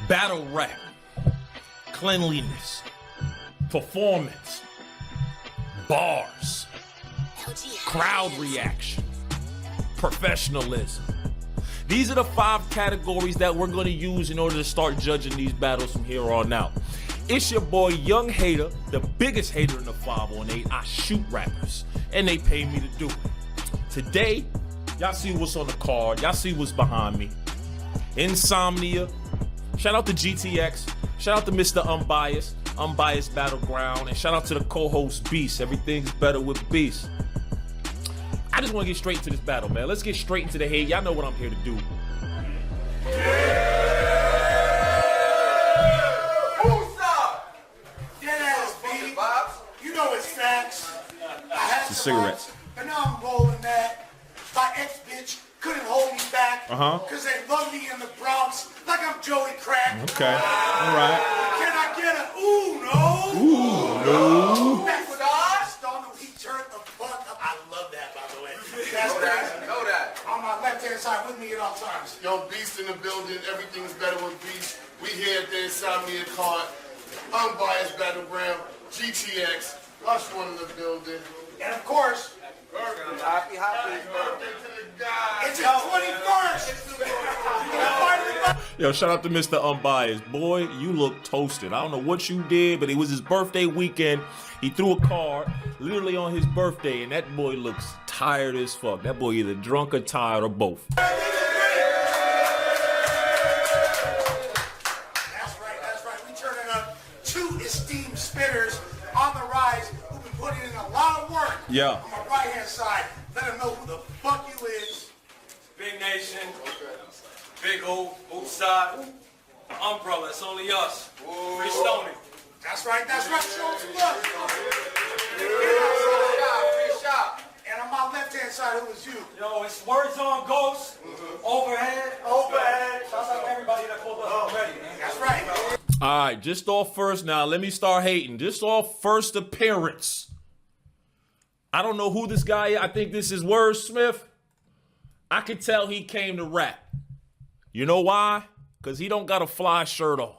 Battle rap, cleanliness, performance, bars, crowd reaction, professionalism. These are the 5 categories that we're going to use in order to start judging these battles from here on out. It's your boy Young Hater, the biggest hater in the 518. I shoot rappers, and they pay me to do it. Today, y'all see what's on the card. Y'all see what's behind me. Insomnia. Shout out to GTX. Shout out to Mr. Unbiased Battleground. And shout out to the co-host Beast. Everything's better with Beast. I just want to get straight into this battle, man. Let's get straight into the hate. Y'all know what I'm here to do. You know it's facts. I had It's a cigarette. But now I'm rolling that. My ex-bitch couldn't hold me back. Because they love me in the Bronx like I'm Joey Crack. Okay. All right. Can I get a ooh no? Ooh, no. That's what I don't know. He turned the fuck up. I love that, by the way. That's crazy. Know that. On my left-hand side with me at all times. Yo, Beast in the building. Everything's better with Beast. We here at the Insomnia card. Unbiased Battleground. GTX. Us one in the building. And of course, Happy. Birthday to the guy. it's his 21st. Yo, shout out to Mr. Unbiased. Boy, you look toasted. I don't know what you did, but it was his birthday weekend. He threw a card literally on his birthday, and that boy looks tired as fuck. That boy either drunk or tired or both. That's right. We turning up 2 esteemed spitters on the rise who've been putting in a lot of work. Yeah. On my right-hand side, let them know who the fuck you is. Big nation, big old side, umbrella, it's only us. Free Stony. That's right. Show some love. Free shop. And on my left-hand side, who is you? Yo, it's WordsOnGhost, overhead. Shout out to everybody that pulled up already, man. That's right. All right, just off first now. Let me start hating. Just off first appearance. I don't know who this guy is. I think this is Wordsmith. I could tell he came to rap. You know why? Because he don't got a fly shirt on.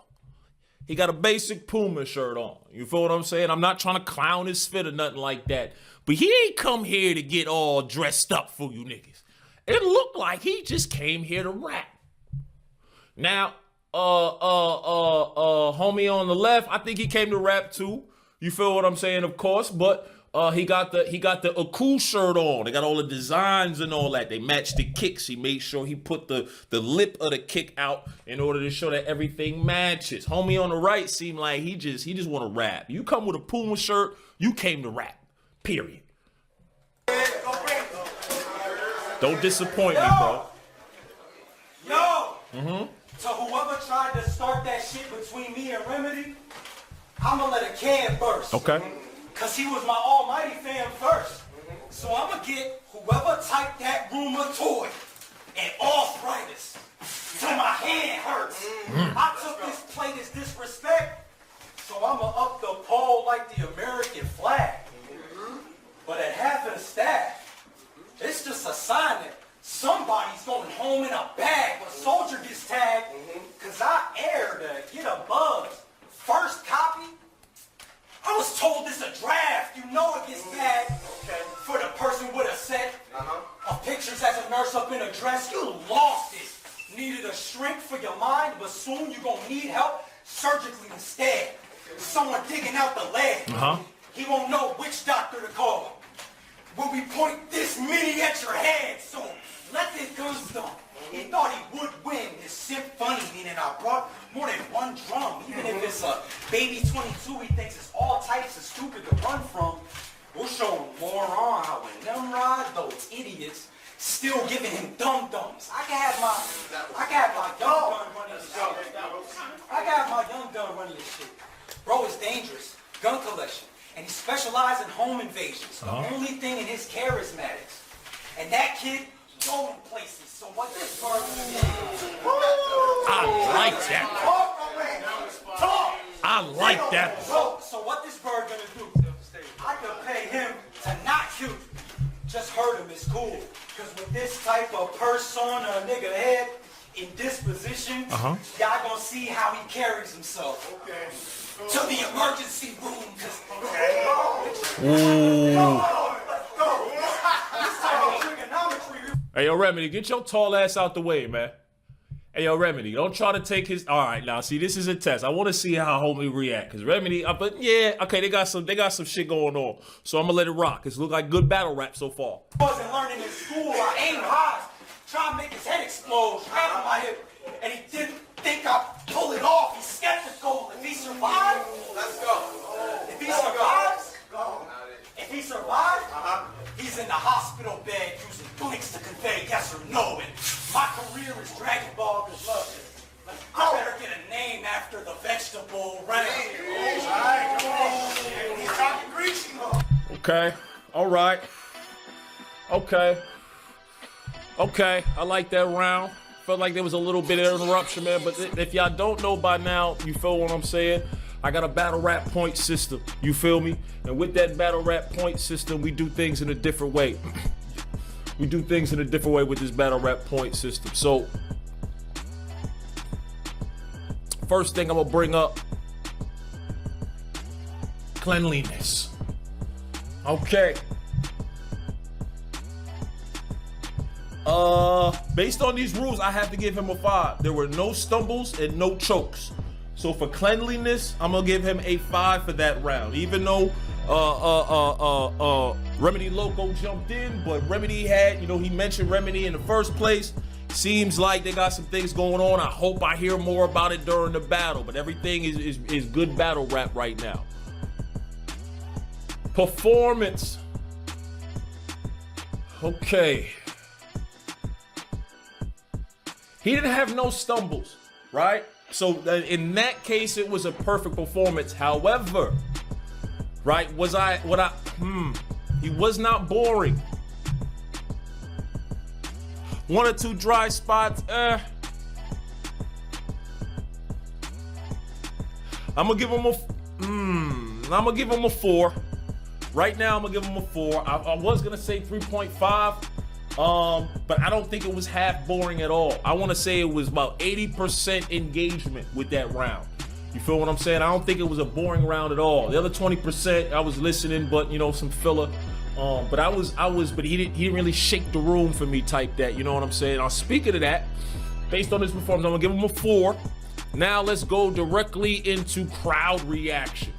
He got a basic Puma shirt on. You feel what I'm saying? I'm not trying to clown his fit or nothing like that. But he ain't come here to get all dressed up for you niggas. It looked like he just came here to rap. Now, homie on the left, I think he came to rap too. You feel what I'm saying, of course, but he got the cool shirt on. They got all the designs and all that. They matched the kicks. He made sure he put the lip of the kick out in order to show that everything matches. Homie on the right seemed like he just want to rap. You come with a Puma shirt, you came to rap. Period. Don't disappoint me, bro. Yo! So whoever tried to start that shit between me and Remedy, I'ma let a can burst. Okay. Cause he was my almighty fan first. So I'ma get whoever typed that rumor toy and arthritis till my hand hurts. I took this plate as disrespect, so I'ma up the pole like the American flag. But at half of the staff, it's just a sign that somebody's going home in a bag. But Soldier gets tagged because I aired to get a buzz. First copy, I was told this a draft. You know it gets tagged for the person with a set of pictures as a nurse up in a dress. You lost it. Needed a shrink for your mind, but soon you're going to need help surgically instead. Someone digging out the leg. He won't know which doctor to call when we point this mini at your head. So let this gun stomp. He thought he would win his symphony, meaning I brought more than one drum. Even if it's a baby 22, he thinks it's all types of stupid to run from. We'll show him more on how when them ride, those idiots still giving him dum-dums. I can have my young gun running this shit. Bro is dangerous. Gun collection. And he specializes in home invasions. The only thing in his charismatics. And that kid going places. So what this bird gonna do? I like that. Talk! I like that. So what this bird gonna do? I could pay him to not shoot. Just hurt him, it's cool. Cause with this type of purse on a nigga head, in this position, Uh-huh. y'all gonna see how he carries himself. Okay. To the emergency room. Hey, yo, Remedy, get your tall ass out the way, man. Hey, yo, Remedy, don't try to take his. All right, now see, this is a test. I want to see how homie react, cause Remedy, but yeah, okay, they got some shit going on. So I'm gonna let it rock. It's look like good battle rap so far. Wasn't learning in school. I aimed high, trying to make his head explode, strapped on my hip, and he didn't think I'd pull it off. He's skeptical. If he survives, Let's go. if he survives, he's in the hospital bed using blinks to convey yes or no. And my career is Dragon Ball Beloved. I better get a name after the vegetable round. Alright, come on. He's talking greasy. Okay, all right. Okay, I like that round. Felt like there was a little bit of interruption, man. But if y'all don't know by now, you feel what I'm saying? I got a battle rap point system. You feel me? And with that battle rap point system, we do things in a different way. We do things in a different way with this battle rap point system. So, first thing I'm gonna bring up, cleanliness. Okay. Based on these rules, I have to give him a 5. There were no stumbles and no chokes. So for cleanliness, I'm gonna give him a 5 for that round. Even though Remedy Loco jumped in, but Remedy had, he mentioned Remedy in the first place. Seems like they got some things going on. I hope I hear more about it during the battle, but everything is good battle rap right now. Performance. Okay. He didn't have no stumbles, right? So in that case, it was a perfect performance. However, right, he was not boring. 1 or 2 dry spots, I'm gonna give him a 4. Right now, I'm gonna give him a 4. I was gonna say 3.5. But I don't think it was half boring at all. I want to say it was about 80% engagement with that round. You feel what I'm saying? I don't think it was a boring round at all. The other 20%, I was listening, but some filler. But he didn't really shake the room for me type that. You know what I'm saying? Now, speaking of that, based on this performance, I'm gonna give him a 4. Now let's go directly into crowd reaction.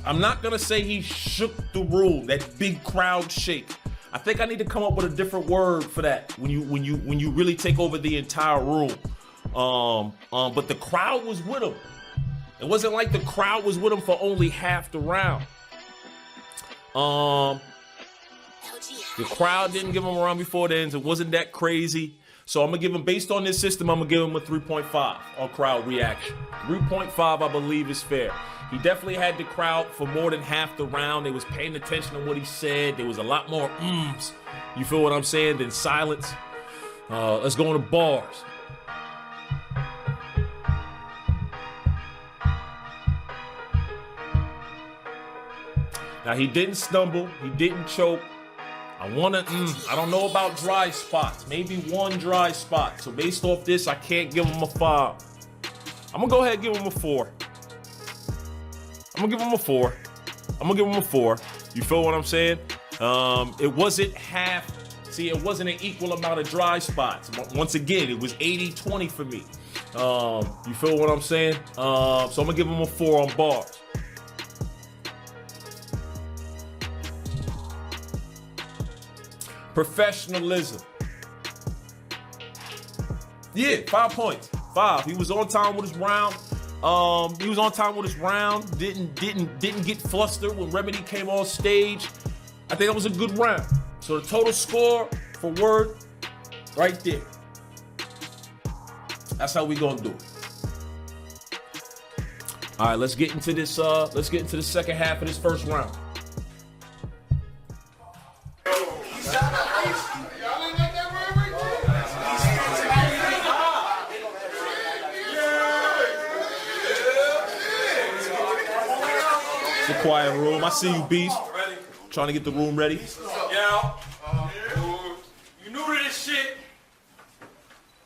I'm not gonna say he shook the room, that big crowd shake. I think I need to come up with a different word for that when you really take over the entire room. But the crowd was with him. It wasn't like the crowd was with him for only half the round. The crowd didn't give him a round before the end. It wasn't that crazy. So I'm gonna give him, based on this system, I'm gonna give him a 3.5 on crowd reaction. 3.5, I believe, is fair. He definitely had the crowd for more than half the round. They was paying attention to what he said. There was a lot more ums, you feel what I'm saying, than silence. Let's go into bars. Now, he didn't stumble. He didn't choke. I don't know about dry spots. Maybe 1 dry spot. So based off this, I can't give him a 5. I'm gonna go ahead and give him a 4. I'm gonna give him a 4. You feel what I'm saying? It wasn't half. See, it wasn't an equal amount of dry spots. Once again, it was 80-20 for me. You feel what I'm saying? So I'm gonna give him a 4 on bars. Professionalism. Yeah, 5 points. 5. He was on time with his round. Didn't get flustered when Remedy came on stage. I think that was a good round. So the total score for Word, right there. That's how we gonna do it. All right, let's get into this. Let's get into the second half of this first round. Quiet room. I see you, Beast. Trying to get the room ready. out. You new to this shit?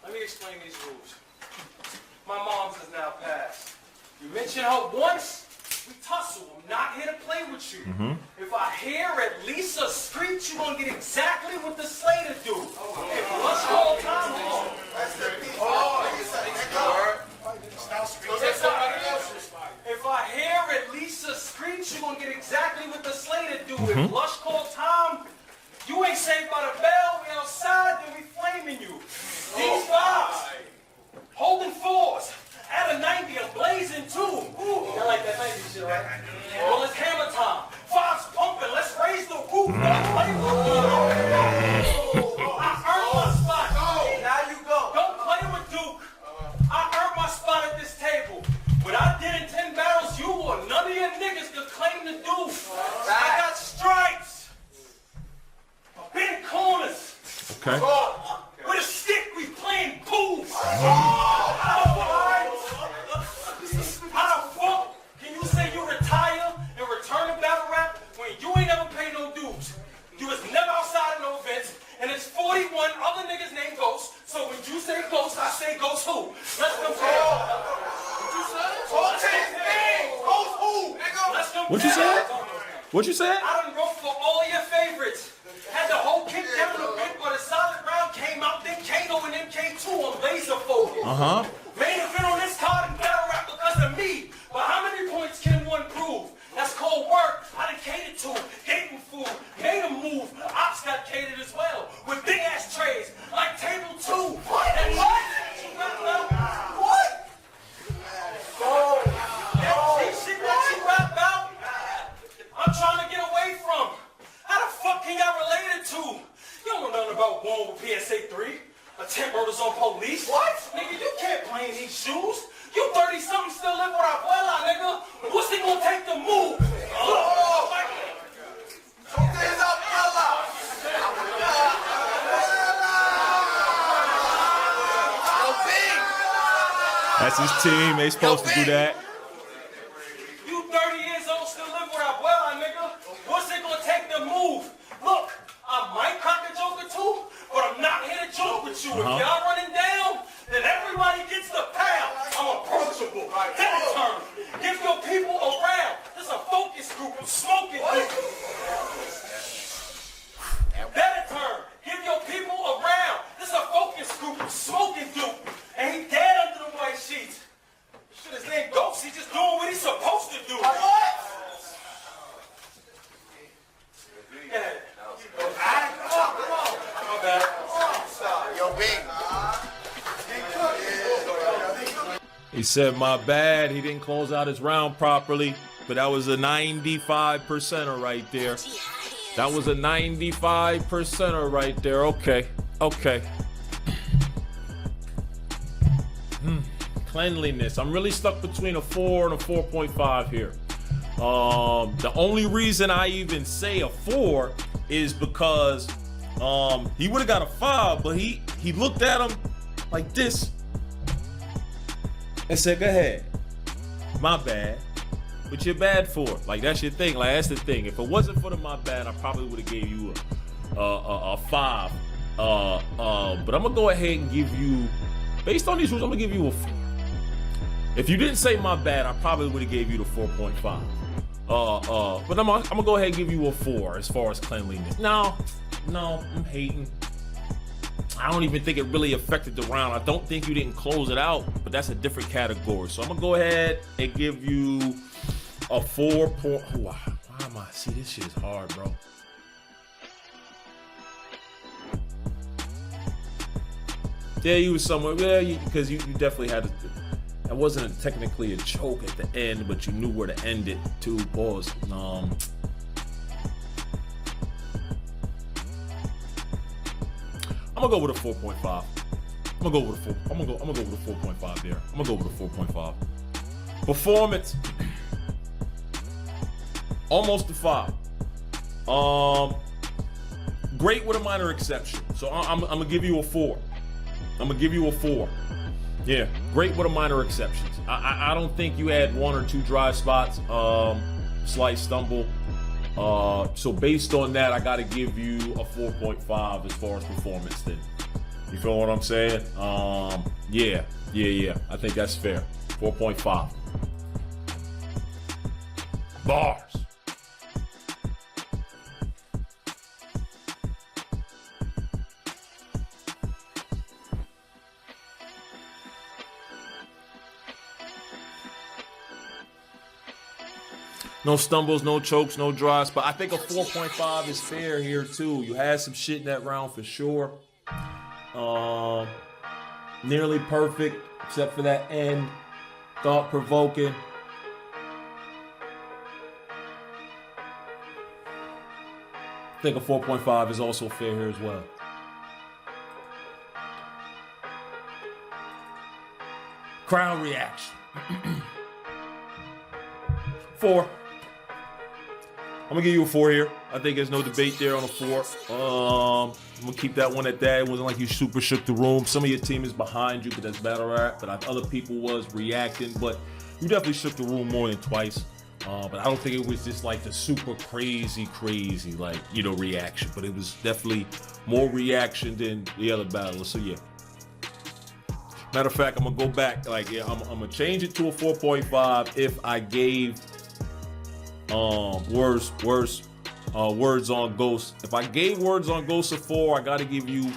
Let me explain these rules. My mom's is now passed. You mention her once, we tussle. I'm not here to play with you. If I hear at least a screech, you're gonna get exactly what the Slater do. If lunch call time, if I hear at least a screech, you're gonna get exactly what the Slater do. If lush call time, you ain't saved by the bell, we outside, then we flaming you. These vibes, holding fours, at a 90, a blazing 2. Ooh, I like that 90 shit, right? Well, it's hammer time. Fives pumping, let's raise the roof. Don't play with me. I earned my spot. Now you go. Don't play with Duke. I earned my spot at this table. What I did in 10 barrels, you or none of your niggas could claim to do. I got stripes. I've been in corners. Okay. With a stick, we playing pool. How the fuck can you say you retire and return to battle rap when you ain't never paid no dues? You was never outside of no events, and it's 41 other niggas named Ghost. So when you say Ghost, I say Ghost who? Let's compare. What you said? What you said? I done wrote for all your favorites. Had the whole kick down a bit, but a solid round came out. Then Kato and MK2 on laser focus. Main event on this card in battle rap because of me. But how many points can one prove? That's called work. I done catered to him, gave him food, made him move. Ops got catered as well with big ass trays like table 2. And what? What? Oh, that shit that you rap about, I'm trying to get away from. How the fuck can y'all relate it to? You don't know nothing about one with PSA 3. Attempt murders on police. What? Nigga, you can't play in these shoes. You 30-something still live with our abuela, nigga. What's it gonna take to move? That's his team. They supposed to do that. You 30 years old still live with our abuela, nigga. What's it gonna take to move? Look, I might crack a joke or two, but I'm not here to joke with you. If y'all running down, then everybody gets the pound. I'm approachable. That term. Give your people around. This a focus group. I'm smoking. Better term. Give your people around. This a focus group. I'm smoking dude. And he dead under the white sheets. Shit, his name Ghost. He's just doing what he's supposed to do. What? Yeah. My bad. Yo, Big. He said, my bad. He didn't close out his round properly. But that was a 95%er right there. That was a 95%er right there. Okay. Okay. Cleanliness. I'm really stuck between a 4 and a 4.5 here. The only reason I even say a 4 is because he would have got a 5, but he looked at him like this and said, go ahead. My bad. What you're bad for? Like, that's your thing. Like, that's the thing. If it wasn't for the my bad, I probably would have gave you a 5. But I'm gonna go ahead and give you, based on these rules, I'm gonna give you a 4. If you didn't say my bad, I probably would have gave you the 4.5. But I'm gonna go ahead and give you a 4 as far as cleanliness. No, I'm hating. I don't even think it really affected the round. I don't think you didn't close it out, but that's a different category. So I'm gonna go ahead and give you a 4. Why am I? See, this shit is hard, bro. Yeah, you was somewhere. Yeah, because you definitely had to. That wasn't technically a choke at the end, but you knew where to end it too. Pause. I'm gonna go with a 4.5. I'm gonna go with a 4. I'm gonna go with a 4.5 there. I'm gonna go with a 4.5. Performance, almost a 5. Great with a minor exception. So I'm gonna give you a 4. I'm gonna give you a 4. Yeah, great with a minor exceptions. I don't think you had 1 or 2 dry spots, slight stumble. So based on that, I got to give you a 4.5 as far as performance then. You feel what I'm saying? Yeah. I think that's fair. 4.5. Bars. No stumbles, no chokes, no drops, but I think a 4.5 is fair here too. You had some shit in that round for sure. Nearly perfect, except for that end. Thought-provoking. I think a 4.5 is also fair here as well. Crowd reaction. 4. I'm gonna give you a 4 here. I think there's no debate there on a 4. I'm gonna keep that one at that. It wasn't like you super shook the room. Some of your team is behind you, but that's battle rap. But other people was reacting, but you definitely shook the room more than twice. But I don't think it was just like the super crazy, like, you know, reaction. But it was definitely more reaction than the other battlers. So yeah. Matter of fact, I'm gonna go back. Like, yeah, I'm gonna change it to a 4.5 if I gave Words on Ghost. If I gave Words on Ghost a 4, I gotta give you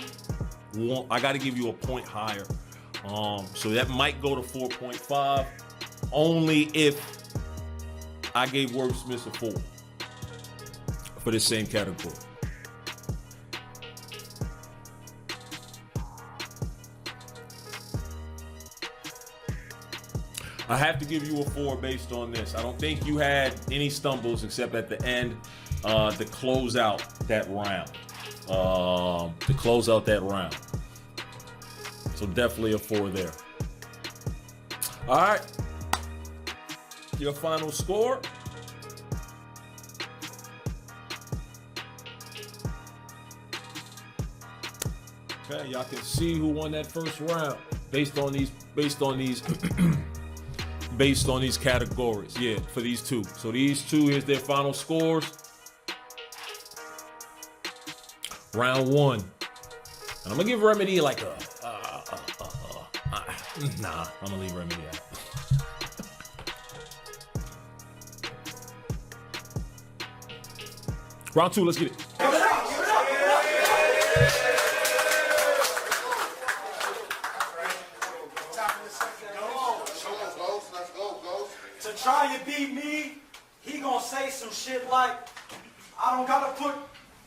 a point higher. So that might go to 4.5 only if I gave Wordsmith a 4 for the same category. I have to give you a 4 based on this. I don't think you had any stumbles except at the end to close out that round. So definitely a 4 there. All right. Your final score. Okay, y'all can see who won that first round based on these based on these categories. Yeah, for these two. So these two is their final scores. Round 1. And I'm gonna give Remedy like a nah, I'm gonna leave Remedy out. Round 2, let's get it. To try and beat me, he gonna say some shit like, I don't gotta put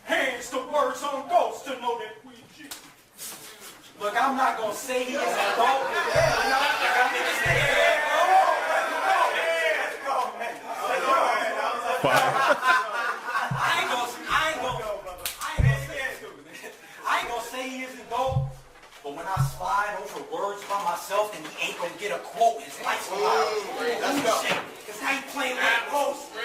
hands to Words on Ghost to know that we G. Look, I'm not gonna say he is a dope. I ain't gonna say he isn't dope, but when I slide over words by myself, then he ain't gonna get a quote. His lights go out. Let's go. Cause now he playing with that post. When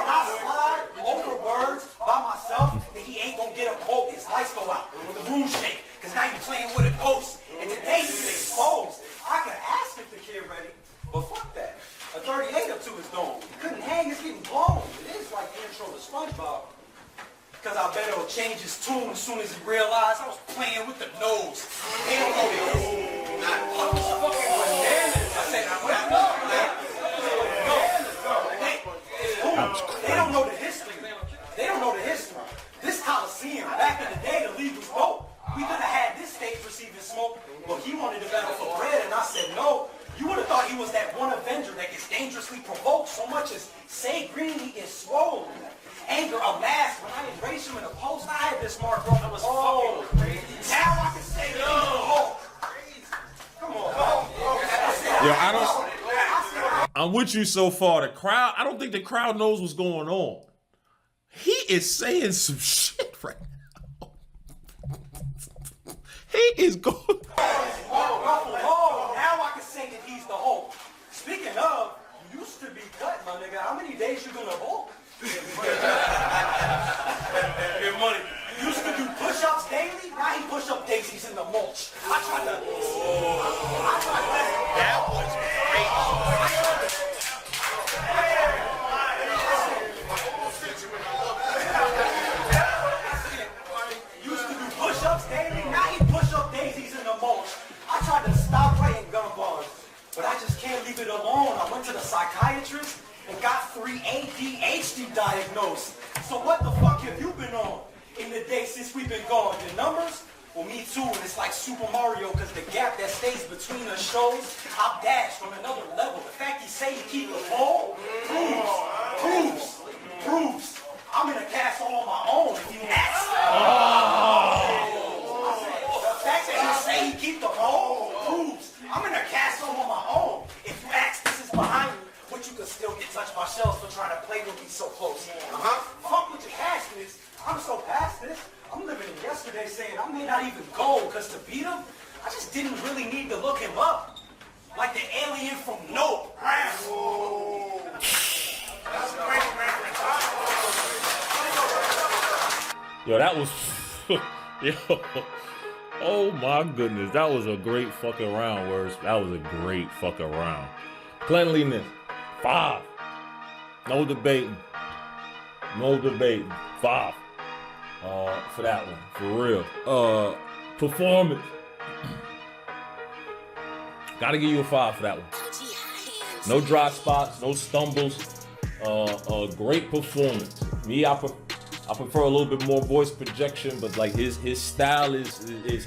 I slide over words by myself, then he ain't gonna get a quote. His lights go out. The room shake. Cause now you playing with a ghost. And today he's exposed. I could ask if the kid ready, but fuck that. A 38 up to his dome. He couldn't hang, it's getting blown. It is like the intro to SpongeBob. Cause I bet it'll change his tune as soon as he realized I was playing with the nose. They don't know this. I was fucking bananas. I said, they don't know the history. They don't know the history. This Coliseum, back in the day, the league was dope. We could have had this stage receiving smoke, but he wanted to battle for bread, and I said no. You would have thought he was that one Avenger that gets dangerously provoked so much as say green, he gets swollen. Anger amassed when I embraced him in a post. I had this mark bro. I was fucking crazy. Now I can say that he's the Hulk. Come on. Yeah, I'm with you so far. The crowd, I don't think the crowd knows what's going on. He is saying some shit right now. He is going. Now I can say that he's the Hulk. Speaking of, you used to be cut, my nigga. How many days you gonna Hulk? Get money. Used to do push-ups daily. Now he push-up daisies in the mulch. I tried to. That was crazy. ADHD diagnosed. So what the fuck have you been on in the day since we've been gone? Your numbers? Well, me too, and it's like Super Mario, because the gap that stays between us shows I've dashed on another level. The fact you say you keep the ball proves I'm in a castle on my own if you ask. The fact that you say you keep the ball proves I'm in a castle on my own. If you ask, this is behind me, but you can still get touched by shells for trying to play with me so close. Fuck with your cash this. I'm so past this. I'm living in yesterday saying I may not even go, because to beat him, I just didn't really need to look him up. Like the alien from No. That's a great reference. Yo, that was... Yo. Oh my goodness. That was a great fucking round, Words. That was a great fucking round. Cleanliness. 5. No debating. No debating. 5. For that one, for real. Performance. Gotta give you a 5 for that one. No dry spots, no stumbles. Great performance. Me, I prefer a little bit more voice projection, but like his style is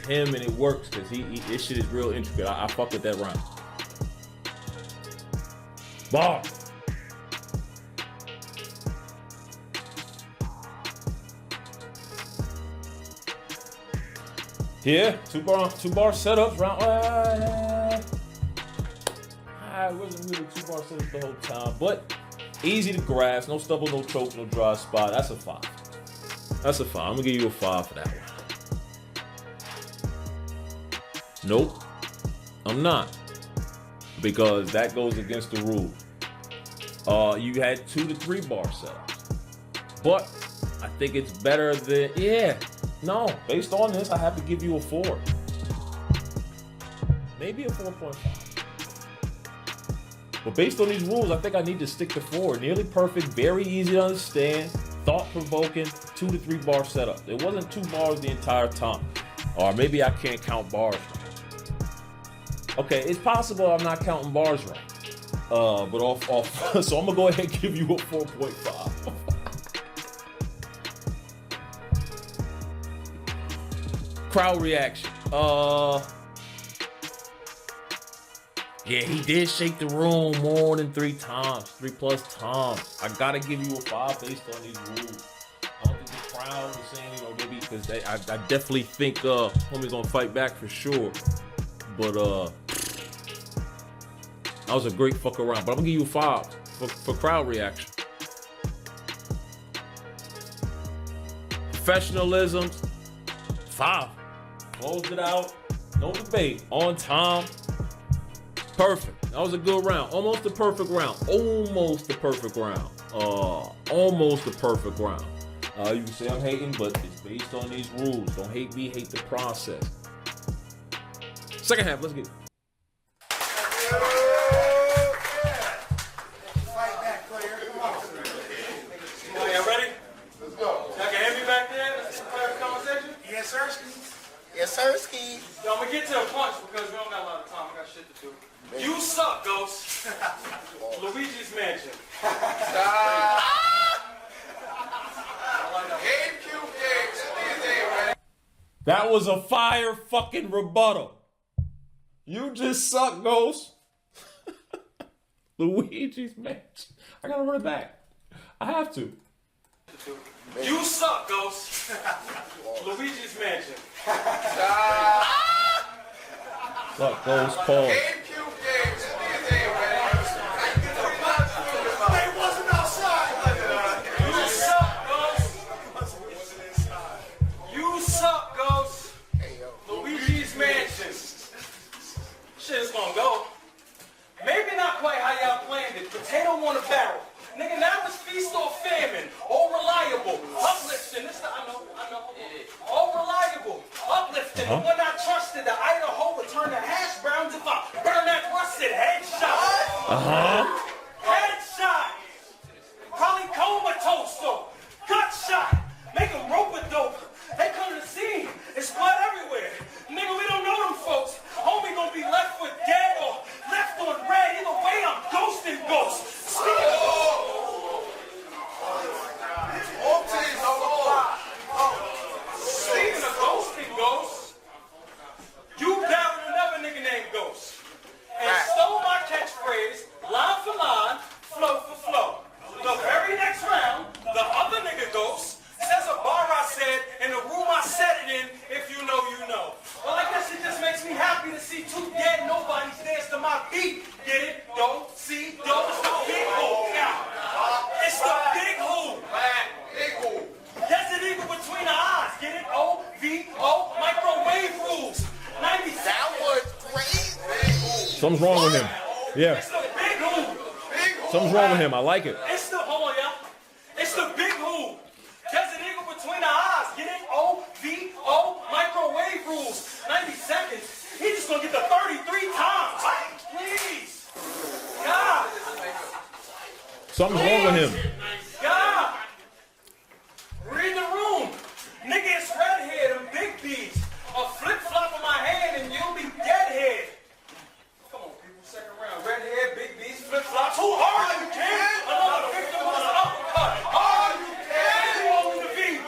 him, and it works because his shit is real intricate. I fuck with that round. Bar. Yeah, two bar setups round. It wasn't really 2 bar setups the whole time, but easy to grasp. No stubble, no choke, no dry spot. That's a 5. That's a 5. I'm gonna give you a 5 for that one. Nope, I'm not, because that goes against the rules. You had 2 to 3 bar setups, but I think it's better than No, based on this, I have to give you a 4. Maybe a 4.5. But based on these rules, I think I need to stick to 4. Nearly perfect, very easy to understand, thought-provoking, 2 to 3 bar setup. It wasn't 2 bars the entire time. Or maybe I can't count bars right. Okay, it's possible I'm not counting bars right. But off. So I'm gonna go ahead and give you a 4.5. Crowd reaction. Yeah, he did shake the room more than 3 times, 3+ times. I gotta give you a 5 based on these rules. I don't think the crowd was saying, maybe because I definitely think homie's gonna fight back for sure. But that was a great fuck around. But I'm gonna give you a 5 for crowd reaction. Professionalism, 5. Closed it out. No debate. On time. Perfect. That was a good round. Almost a perfect round. Almost a perfect round. Almost a perfect round. You can say I'm hating, but it's based on these rules. Don't hate me, hate the process. Second half, let's get it. Fight back, player. Come on. Y'all ready? Let's go. Y'all can hear me back there? Let's have a conversation. Yes, sir. Yes, sir, Ski. Yo, I'm gonna get to the punch because we don't got a lot of time. I got shit to do. You suck, Ghost. Luigi's Mansion. That was a fire fucking rebuttal. You just suck, Ghost. Luigi's Mansion. I gotta run it back. I have to. You suck, Ghost. Luigi's Mansion. Suck, Ghost, pause. They wasn't outside. You suck, Ghost. You suck, Ghost. Luigi's Mansion. Shit is gonna go. Maybe not quite how y'all planned it. Potato on a barrel. Nigga, now it's feast or famine. All reliable. Uplifting. This I know. All reliable. Uplifting. The one I trusted. The Idaho would turn to hash browns if I burn that rusted headshot. Headshot. Probably comatose though. Gut shot. Make them rope a dope. They come to the scene. It's blood everywhere. Nigga, we don't know them folks. Homie gonna be left for dead or left on red. Either way, I'm ghosting ghosts. Something's wrong with him. Yeah. It's the big hoop. Something's wrong with him. I like it. It's the, hold on, y'all. It's the big hoop. There's an eagle between the eyes. Get it? OVO microwave rules. 90 seconds. He's just gonna get the 33 times. Please. God. Something's wrong with him. God. Read the room. Nigga, it's redhead and big beats. A flip-flop in my hand and you'll be deadhead. Come on, people. Second round. Redhead, big beats, flip-flops. Who are you, kid? Another victim of an uppercut. Are you, kid? Who are the V?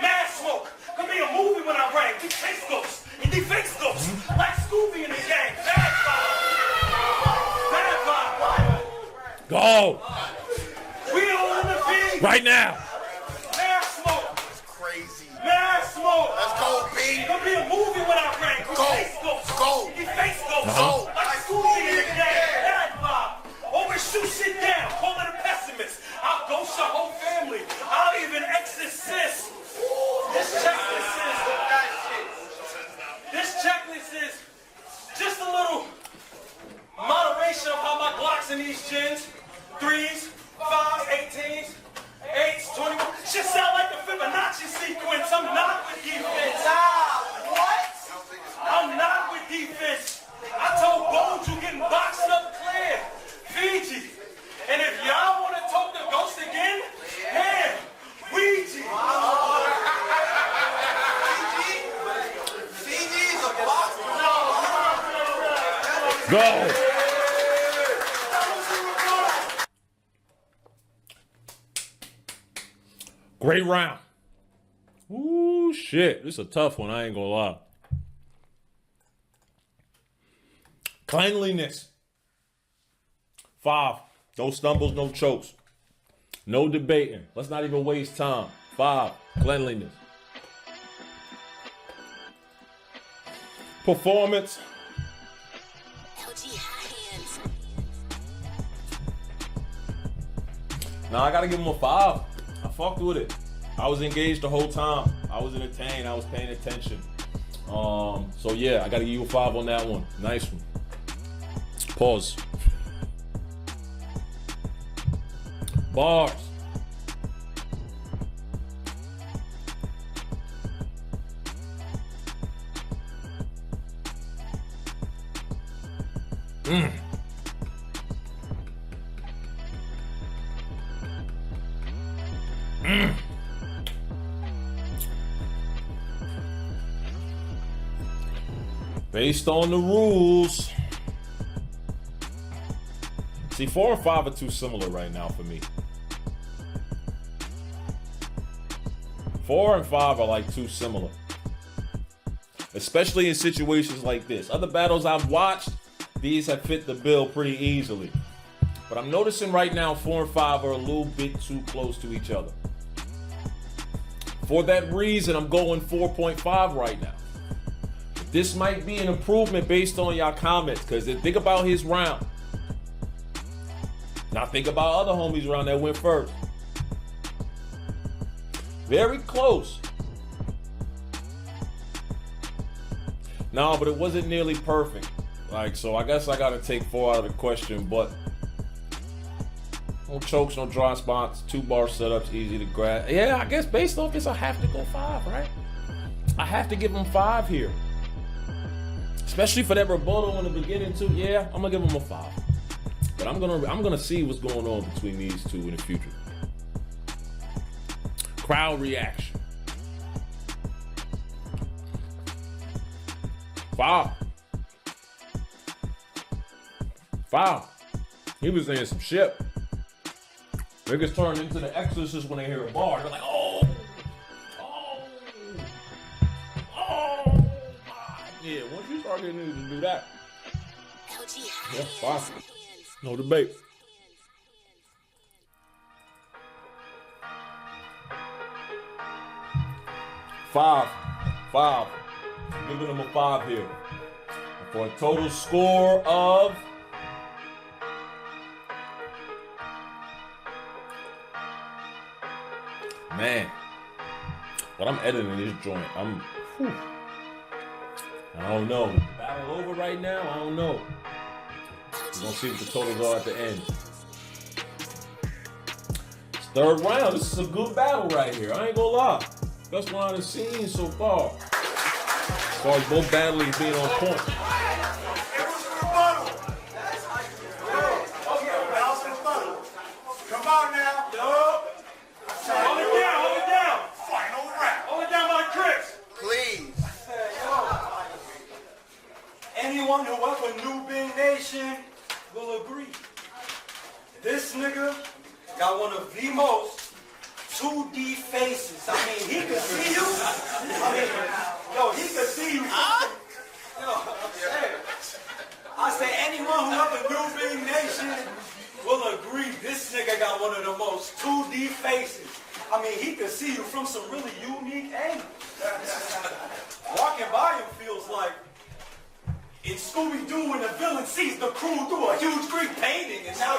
Mad smoke. Could be a movie when I rang. Deep face ghosts. And deep face ghosts. Like Scooby in the gang. Bad vibe. Bad vibe. Go. We all in the V. Right now. Mad smoke. Crazy. Mad smoke. Let's go, B. It could be a movie when I rang. Deep face ghosts. Go. Deep face ghosts. Go. Like Scooby in the gang. Bad vibe. Overshoot shit down. Call it a pessimist. I'll ghost your whole family. I'll even exorcist. This checklist is just a little moderation of how my Glocks in these gins. 3s, 5s, 18s, 8s, 21. Shit sound like the Fibonacci sequence. I'm not with defense. What? I'm not with defense. I told Bones you getting boxed up clear. Fiji. And if y'all want to talk the ghost again, man, Ouija. Go. Great round. Ooh, shit. This is a tough one. I ain't gonna lie. Cleanliness. 5. No stumbles, no chokes. No debating. Let's not even waste time. 5. Cleanliness. Performance. Now I gotta give him a 5. I fucked with it. I was engaged the whole time. I was entertained. I was paying attention. So yeah, I gotta give you a 5 on that one. Nice one. Pause. Bars. Based on the rules. See, 4 and 5 are too similar right now for me. 4 and 5 are like too similar. Especially in situations like this. Other battles I've watched, these have fit the bill pretty easily. But I'm noticing right now 4 and 5 are a little bit too close to each other. For that reason, I'm going 4.5 right now. This might be an improvement based on y'all comments, because think about his round. Now think about other homies round that went first. Very close. No, but it wasn't nearly perfect. Like, so I guess I gotta take 4 out of the question, but no chokes, no dry spots, 2-bar setups, easy to grab. Yeah, I guess based off this, I have to go 5, right? I have to give him 5 here. Especially for that rebuttal in the beginning too. Yeah, I'm gonna give him a 5. But I'm gonna see what's going on between these two in the future. Crowd reaction. 5. He was saying some shit. Niggas turn into the Exorcist when they hear a bar. They're like, oh. Yeah, once you start getting niggas to do that, yeah, 5. No debate. 5. Giving them a 5 here. For a total score of man. When I'm editing this joint, I don't know. Battle over right now? I don't know. We're gonna see what the totals are at the end. It's third round. This is a good battle right here. I ain't gonna lie. Best round I've seen so far. As far as both battlers being on point. Come on now. Hold it down. Final round. Hold it down like Chris. Please. Anyone who ever knew Bing Nation will agree. This nigga got one of the most 2D faces. I mean, he could see you. He could see you. I say anyone who ever knew Bing Nation will agree. This nigga got one of the most 2D faces. I mean, he could see you from some really unique angles. Walking by him feels like in Scooby-Doo when the villain sees the crew through a huge Greek painting, and now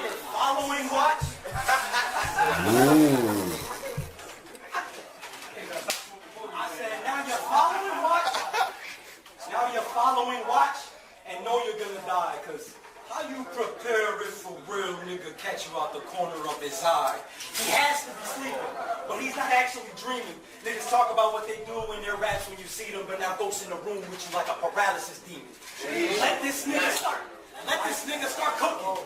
you're following watch. I said, now you're following watch. Now you're following watch, and know you're gonna die, cause how you prepare it for real nigga catch you out the corner of his eye? He has to be sleeping, but he's not actually dreaming. Niggas talk about what they do when they're rats when you see them, but now ghosts in the room with you like a paralysis demon. Let this nigga start. Let this nigga start cooking.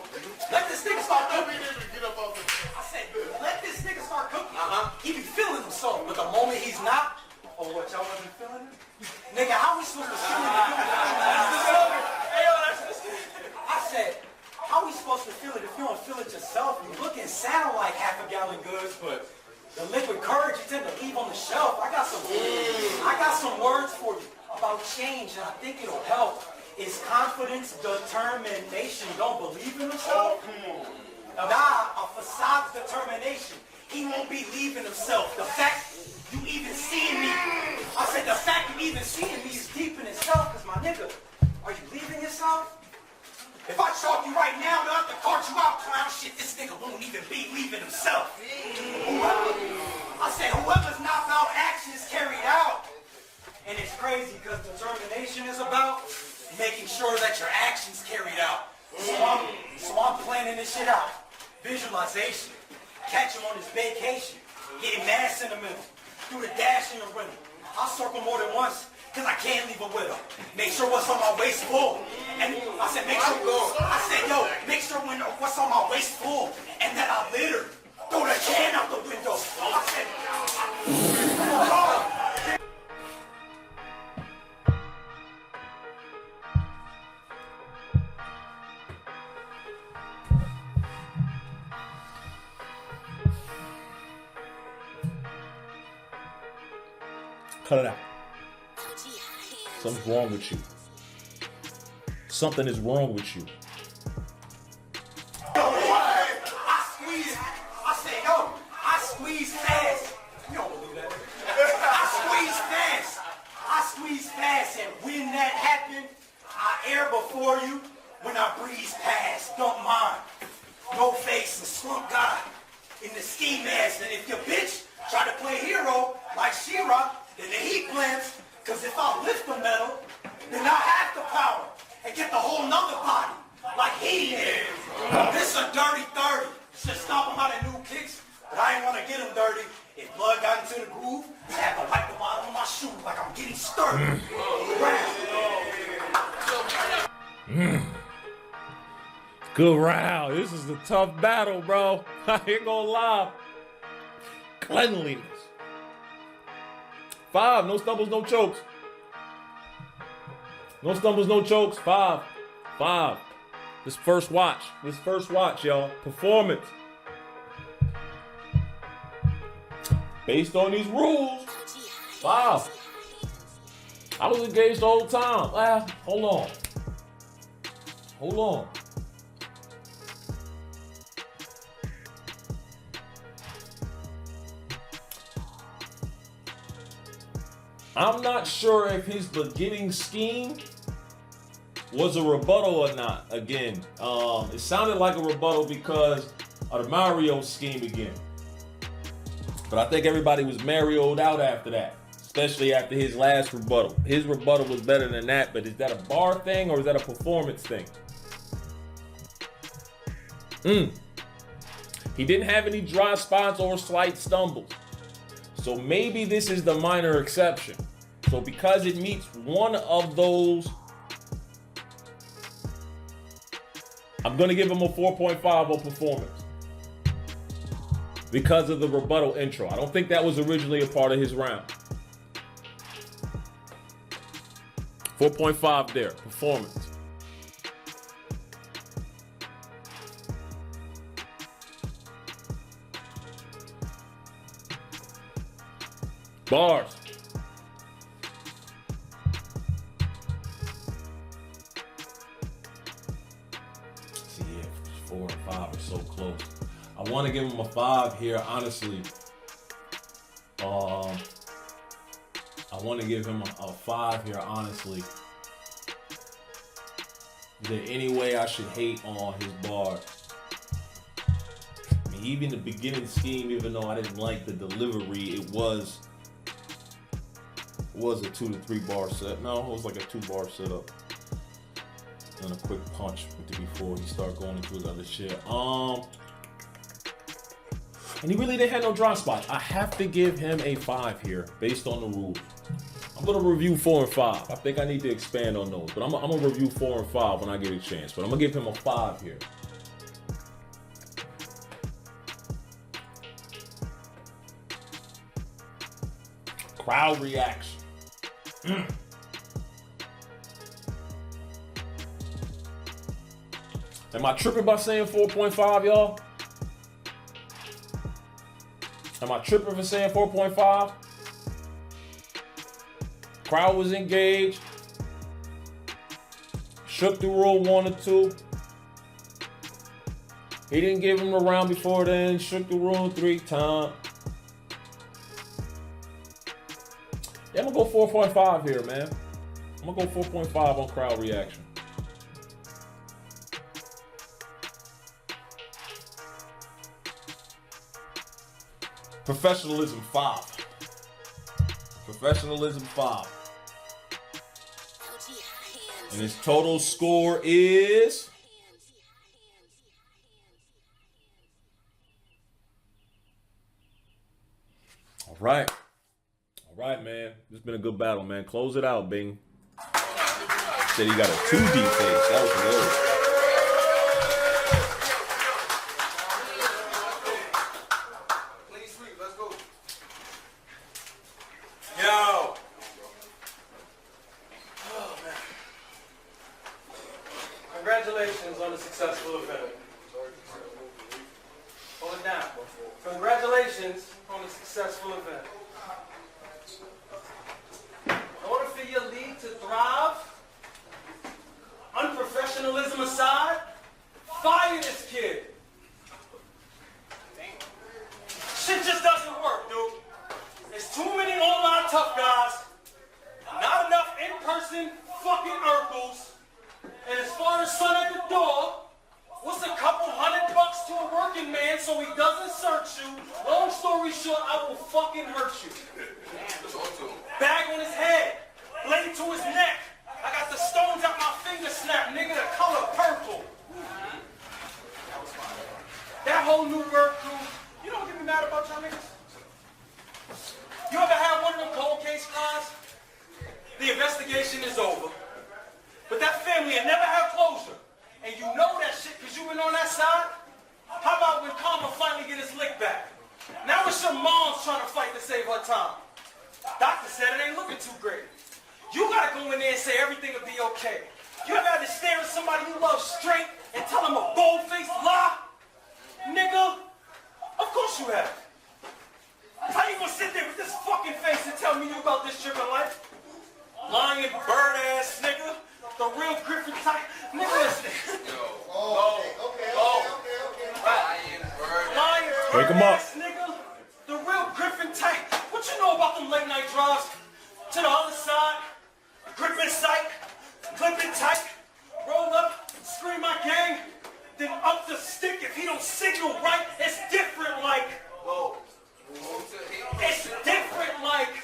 Let this nigga start cooking. I said, let this nigga start cooking. He be feeling himself, but the moment he's not, oh what, y'all wasn't feeling it? Nigga, how we supposed to feel it? I said, how we supposed to feel it if you don't feel it yourself? You look and sound like half a gallon goods, but the liquid courage you tend to leave on the shelf. I got some words for you about change, and I think it'll help. Is confidence, determination. Don't believe in himself? Nah, a facade's determination. He won't be leaving himself. The fact you even seeing me, I said the fact you even seeing me is deep in itself, because my nigga, are you leaving yourself? If I chalk you right now, they'll have to cart you out, clown shit. This nigga won't even be leaving himself. I said, whoever's not about actions carried out. And it's crazy because determination is about making sure that your actions carried out. So I'm planning this shit out. Visualization. Catch him on his vacation. Getting mass in the middle. Do the dash in the rental. I'll circle more than once. Cause I can't leave a widow. Make sure what's on my waist full. And I said, make sure, make sure when what's on my waist full. And that I litter. Throw the can out the window. I said, cut it out. Something's wrong with you. Something is wrong with you. I squeeze fast. You don't believe that? I squeeze fast, and when that happens, I air before you when I breeze past. Don't mind. No face and slump guy in the ski mask. And if your bitch try to play hero like She-Ra, then the heat blends. Cause if I lift the metal, then I have the power and get the whole nother body like he is. This a dirty 30. Should stomp him out of new kicks, but I ain't want to get him dirty. If blood got into the groove, I have to wipe the bottom of my shoe like I'm getting sturdy. Good round. This is a tough battle, bro. I ain't gonna lie. Cleanliness. 5, no stumbles, no chokes. No stumbles, no chokes. 5. This first watch, y'all. Performance. Based on these rules, 5. I was engaged the whole time. Hold on. I'm not sure if his beginning scheme was a rebuttal or not. Again, it sounded like a rebuttal because of the Mario scheme again. But I think everybody was Mario'd out after that. especially after his last rebuttal. His rebuttal was better than that, but is that a bar thing or is that a performance thing? He didn't have any dry spots or slight stumbles. So maybe this is the minor exception. So because it meets one of those, I'm going to give him a 4.5 on performance. Because of the rebuttal intro. I don't think that was originally a part of his round. 4.5 there, performance. Bars. See, yeah, 4 and 5 are so close. I want to give him a 5 here, honestly. I want to give him a 5 here, honestly. Is there any way I should hate on his bar? I mean, even the beginning scheme, even though I didn't like the delivery, it was a 2 to 3 bar set. No, it was like a 2 bar setup. And a quick punch before he started going into his other shit. And he really didn't have no dry spots. I have to give him a 5 here, based on the rules. I'm gonna review 4 and 5. I think I need to expand on those, but I'm gonna review 4 and 5 when I get a chance. But I'm gonna give him a 5 here. Crowd reaction. Am I tripping by saying 4.5, y'all? Am I tripping for saying 4.5? Crowd was engaged. Shook the rule 1 or 2. He didn't give him a round before then. Shook the rule 3 times. Yeah, I'm gonna go 4.5 here, man. I'm gonna go 4.5 on crowd reaction. Professionalism 5. Professionalism 5. And his total score is... All right. All right, man. This has been a good battle, man. Close it out, Bing. Said he got a 2D face. That was hilarious. Congratulations on a successful event. Hold it down. Congratulations on a successful event. In order for your league to thrive, unprofessionalism aside, fire this kid. Shit just doesn't work, dude. There's too many online tough guys, not enough in-person fucking Urkels. And as far as son at the door, what's a couple $100 to a working man so he doesn't search you? Long story short, I will fucking hurt you. Bag on his head, blade to his neck. I got the stones out my finger snap, nigga, the color purple. That whole new bird crew, you don't get me mad about y'all niggas? You ever had one of them cold case crimes? The investigation is over. But that family will never have closure. And you know that shit because you've been on that side. How about when Karma finally get his lick back? Now it's your mom's trying to fight to save her time. Doctor said it ain't looking too great. You gotta go in there and say everything will be okay. You ever had to stare at somebody you love straight and tell them a bold-faced lie? Nigga, of course you have. How you gonna sit there with this fucking face and tell me you about this trip in life? Lying bird-ass nigga. The real Griffin type. Nigga, listen. Wake him up. Nigga. The real Griffin type. What you know about them late night drives? To the other side. Griffin sight. Clipping tight. Roll up. Scream my gang. Then up the stick if he don't signal right. It's different like. Whoa. It's different like.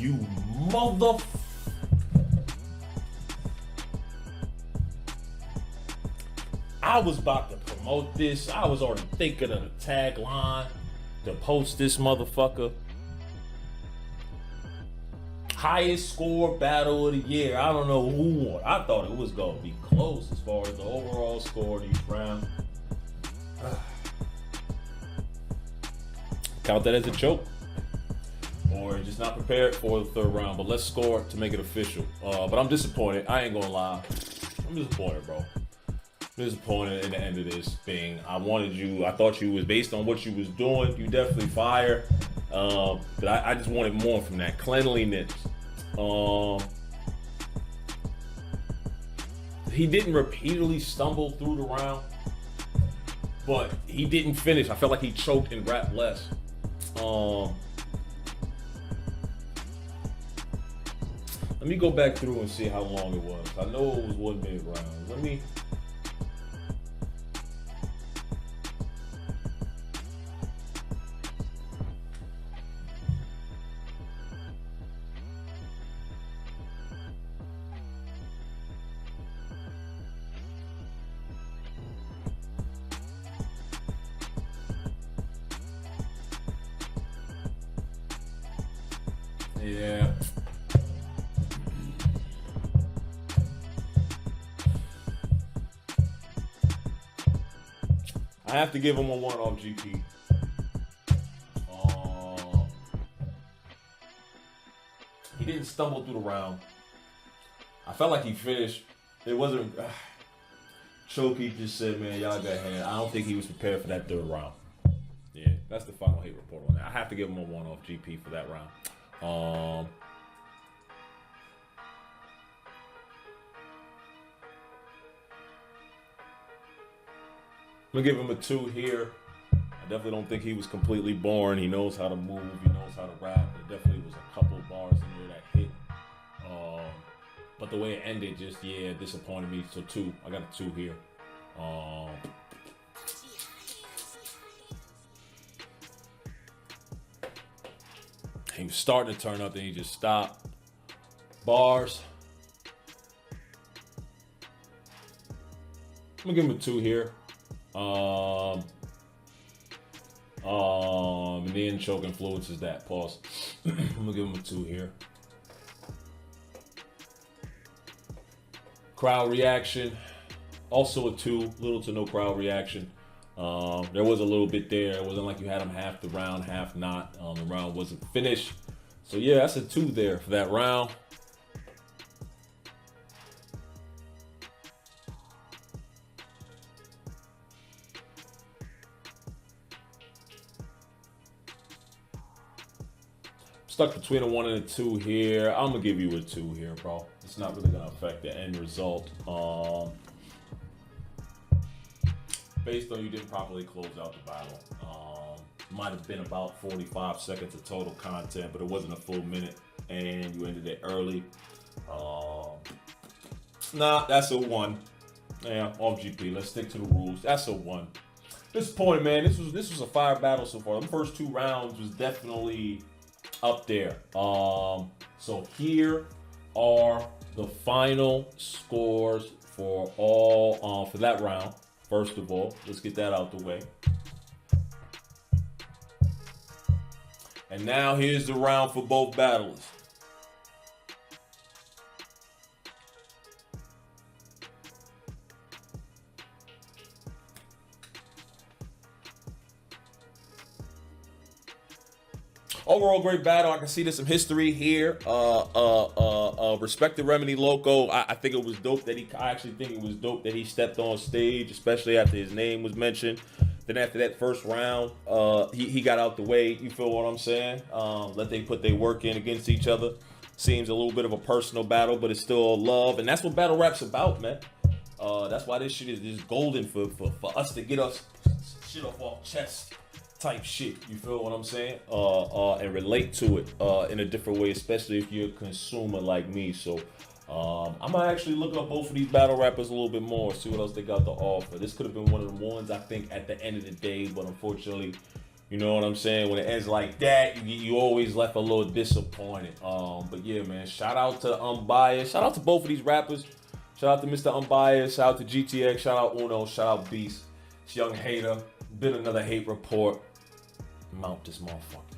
You mother. I was about to promote this. I was already thinking of the tagline to post this motherfucker. Highest score battle of the year. I don't know who won. I thought it was going to be close as far as the overall score of these rounds. Count that as a joke. Or just not prepared for the third round. But let's score it to make it official. But I'm disappointed. I ain't going to lie. I'm disappointed, bro. Disappointed in the end of this thing. I thought you was, based on what you was doing, you definitely fire. But I just wanted more from that. Cleanliness. He didn't repeatedly stumble through the round, but he didn't finish. I felt like he choked and rapped less. Let me go back through and see how long it was. I know it was 1 minute rounds. Let me. Yeah. I have to give him a 1 off GP. He didn't stumble through the round. I felt like he finished. It wasn't. Choky just said, man, y'all got hand. I don't think he was prepared for that third round. Yeah, that's the final hate report on that. I have to give him a 1 off GP for that round. I'm gonna give him a 2 here. I definitely don't think he was completely born. He knows how to move. He knows how to rap. There definitely was a couple of bars in there that hit. But the way it ended, just disappointed me. So 2. I got a 2 here. He was starting to turn up, then he just stopped. Bars. I'm gonna give him a 2 here. And then choke influences that. Pause. I'm gonna give him a 2 here. Crowd reaction, also a 2. Little to no crowd reaction. There was a little bit there. It wasn't like you had him half the round, half not. The round wasn't finished. So yeah, that's a 2 there for that round. Stuck between a 1 and a 2 here. I'm gonna give you a 2 here, bro. It's not really gonna affect the end result. Based on you didn't properly close out the battle. Might have been about 45 seconds of total content, but it wasn't a full minute, and you ended it early. Nah, that's a 1. Yeah, off GP. Let's stick to the rules. That's a 1. Disappointed, man. This was a fire battle so far. The first 2 rounds was definitely up there. So here are the final scores for all for that round. First of all, let's get that out the way. And now here's the round for both battlers. Overall, great battle. I can see there's some history here. Respect the Remedy Loco. I think it was dope that I actually think it was dope that he stepped on stage, especially after his name was mentioned. Then after that first round, he got out the way. You feel what I'm saying? Let they put their work in against each other. Seems a little bit of a personal battle, but it's still love, and that's what battle rap's about, man. That's why this shit is golden for us to get us shit off our chest. Type shit, you feel what I'm saying? And relate to it in a different way, especially if you're a consumer like me. So I'm gonna actually look up both of these battle rappers a little bit more, see what else they got to offer. This could have been one of the ones I think at the end of the day, but unfortunately, You know what I'm saying? When it ends like that, you always left a little disappointed. But yeah, man, shout out to Unbiased. Shout out to both of these rappers. Shout out to Mr. Unbiased. Shout out to GTX. Shout out Uno. Shout out Beast. It's Young Hater. Been another hate report. Mount this motherfucker.